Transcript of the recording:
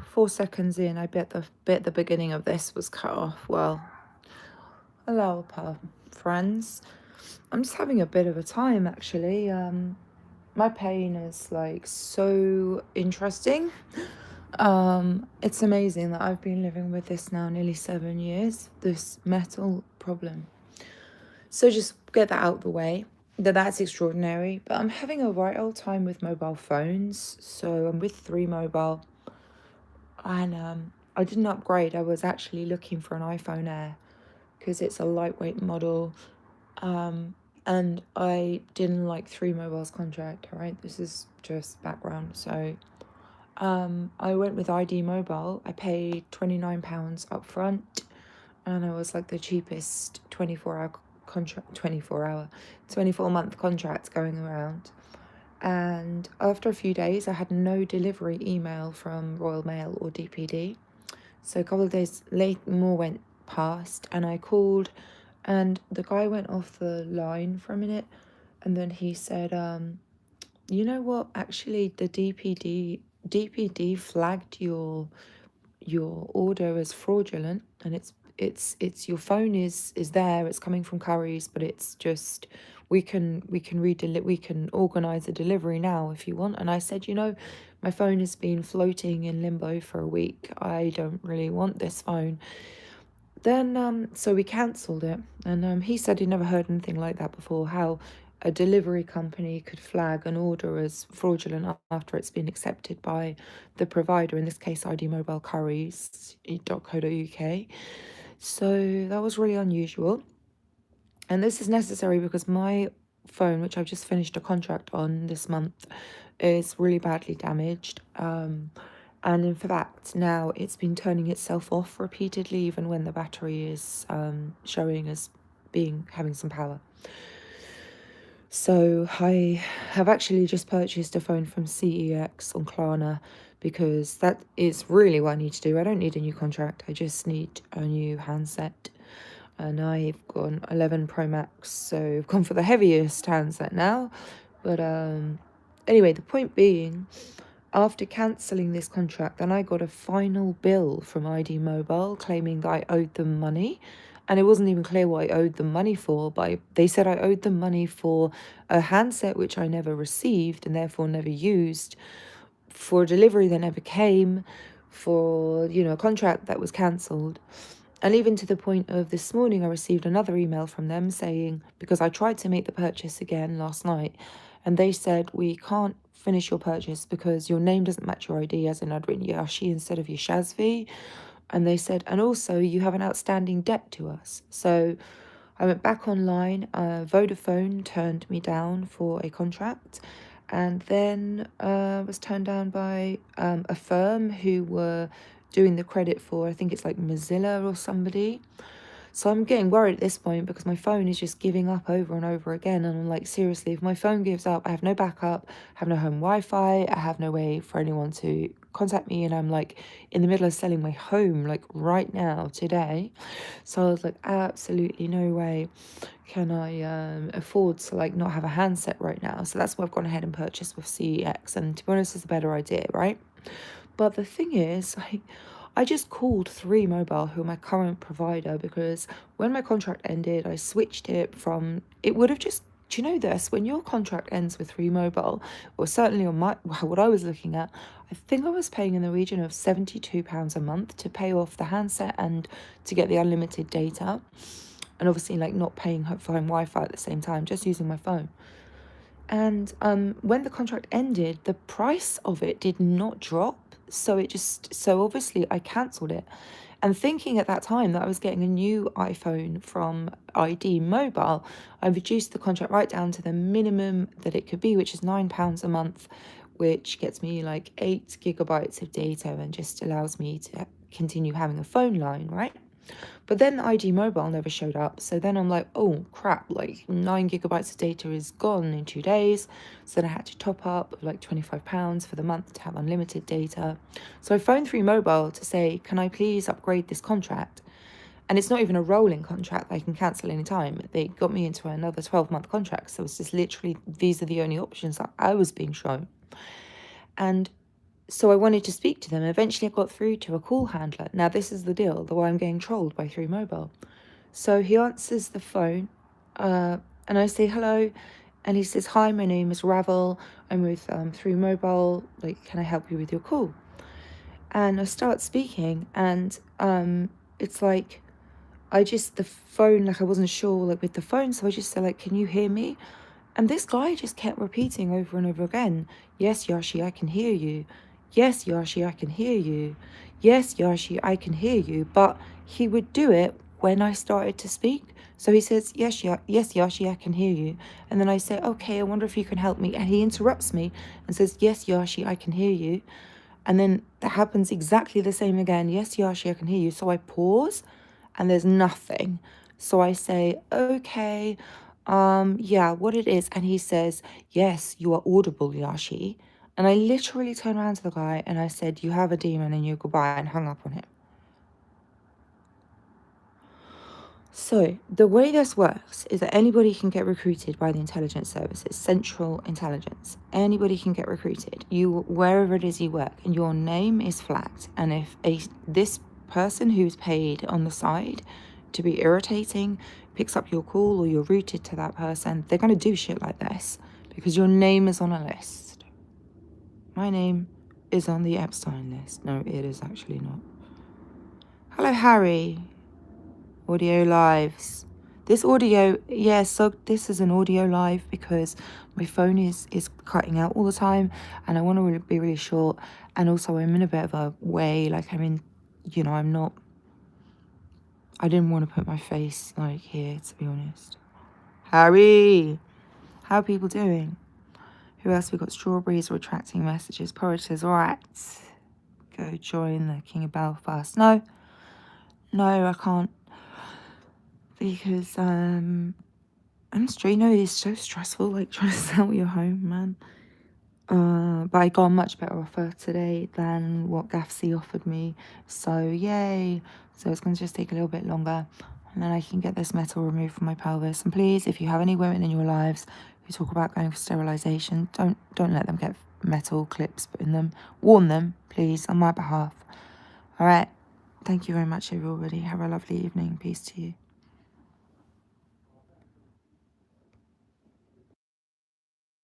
4 seconds in, I bet the bit at the beginning of this was cut off. Well, hello, friends. I'm just having a bit of a time actually. My pain is like so interesting. It's amazing that I've been living with this now nearly 7 years, this metal problem. So just get that out of the way. That's extraordinary. But I'm having a right old time with mobile phones. So I'm with 3Mobile, and I didn't upgrade. I was actually looking for an iPhone Air because it's a lightweight model. And I didn't like 3Mobile's contract. All right, this is just background. So I went with ID Mobile. I paid £29 up front, and I was like the cheapest 24-month contract going around. And after a few days, I had no delivery email from Royal Mail or DPD. So a couple of days late, more went past, and I called, and the guy went off the line for a minute, and then he said, you know what? Actually, the DPD flagged your order as fraudulent, and it's your phone is there. It's coming from Currys, but it's just we can organize a delivery now if you want. And I said, my phone has been floating in limbo for a week. I don't really want this phone. Then so we cancelled it, and he said he'd never heard anything like that before. How a delivery company could flag an order as fraudulent after it's been accepted by the provider, in this case ID Mobile Currys.co.uk. So that was really unusual. And this is necessary because my phone, which I've just finished a contract on this month, is really badly damaged. And in fact, now it's been turning itself off repeatedly, even when the battery is showing as having some power. So I have actually just purchased a phone from CEX on Klarna, because that is really what I need to do. I don't need a new contract. I just need a new handset. And I've got an 11 Pro Max, so I've gone for the heaviest handset now. But anyway, the point being, after cancelling this contract, then I got a final bill from ID Mobile claiming that I owed them money. And it wasn't even clear what I owed them money for, but they said I owed them money for a handset which I never received and therefore never used, for a delivery that never came, for, a contract that was cancelled. And even to the point of this morning, I received another email from them saying, because I tried to make the purchase again last night, and they said, we can't finish your purchase because your name doesn't match your ID, as in I'd written Yashi instead of Yashazvi. And they said, and also you have an outstanding debt to us. So I went back online. Vodafone turned me down for a contract, and then was turned down by a firm who were doing the credit for, I think it's like Mozilla or somebody. So I'm getting worried at this point because my phone is just giving up over and over again. And I'm like, seriously, if my phone gives up, I have no backup, I have no home Wi-Fi, I have no way for anyone to contact me. And I'm like in the middle of selling my home, like right now, today. So I was like, absolutely no way can I afford to like not have a handset right now. So that's why I've gone ahead and purchased with CEX. And to be honest, it's a better idea, right? But the thing is, like, I just called 3Mobile, who are my current provider, because when my contract ended, I switched it from, it would have just, do you know this? When your contract ends with 3Mobile, or certainly on what I was looking at, I think I was paying in the region of £72 a month to pay off the handset and to get the unlimited data. And obviously, like, not paying for home Wi-Fi at the same time, just using my phone. And when the contract ended, the price of it did not drop. So obviously I cancelled it. And thinking at that time that I was getting a new iPhone from ID Mobile, I reduced the contract right down to the minimum that it could be, which is £9 a month, which gets me like 8 gigabytes of data and just allows me to continue having a phone line, right? But then ID Mobile never showed up. So then I'm like, oh crap, like 9 gigabytes of data is gone in 2 days. So then I had to top up like £25 for the month to have unlimited data. So I phoned 3Mobile to say, can I please upgrade this contract? And it's not even a rolling contract that I can cancel any time. They got me into another 12-month contract. So it's just literally, these are the only options that I was being shown. And So I wanted to speak to them. Eventually I got through to a call handler. Now this is the deal, the way I'm getting trolled by 3Mobile. So he answers the phone, and I say hello, and he says, "Hi, my name is Ravel. I'm with 3Mobile. Like, can I help you with your call?" And I start speaking, and it's like the phone, like I wasn't sure, like with the phone, so I just said, like, "Can you hear me?" And this guy just kept repeating over and over again, "Yes, Yashi, I can hear you. Yes, Yashi, I can hear you. Yes, Yashi, I can hear you." But he would do it when I started to speak. So he says, yes, Yashi, I can hear you. And then I say, "Okay, I wonder if you can help me." And he interrupts me and says, "Yes, Yashi, I can hear you." And then that happens exactly the same again. "Yes, Yashi, I can hear you." So I pause and there's nothing. So I say, "Okay, yeah, what it is." And he says, "Yes, you are audible, Yashi." And I literally turned around to the guy and I said, "You have a demon and you goodbye," and hung up on him. So the way this works is that anybody can get recruited by the intelligence services, central intelligence. Anybody can get recruited. You, wherever it is you work, and your name is flagged. And if this person who's paid on the side to be irritating picks up your call, or you're routed to that person, they're going to do shit like this because your name is on a list. My name is on the Epstein list. No, it is actually not. Hello, Harry. Audio lives. This audio, yeah, so this is an audio live because my phone is cutting out all the time, and I want to be really short, and also I'm in a bit of a way, like I'm in, I didn't want to put my face like here, to be honest. Harry, how are people doing? Who else? We got Strawberries retracting messages. Porridge, all right, go join the King of Belfast. No, I can't, because I'm straight. No, it's so stressful, like trying to sell your home, man. But I got a much better offer today than what GAFC offered me. So yay. So it's going to just take a little bit longer, and then I can get this metal removed from my pelvis. And please, if you have any women in your lives who talk about going for sterilization, don't let them get metal clips put in them. Warn them, please, on my behalf. All right. Thank you very much, everybody. Have a lovely evening. Peace to you.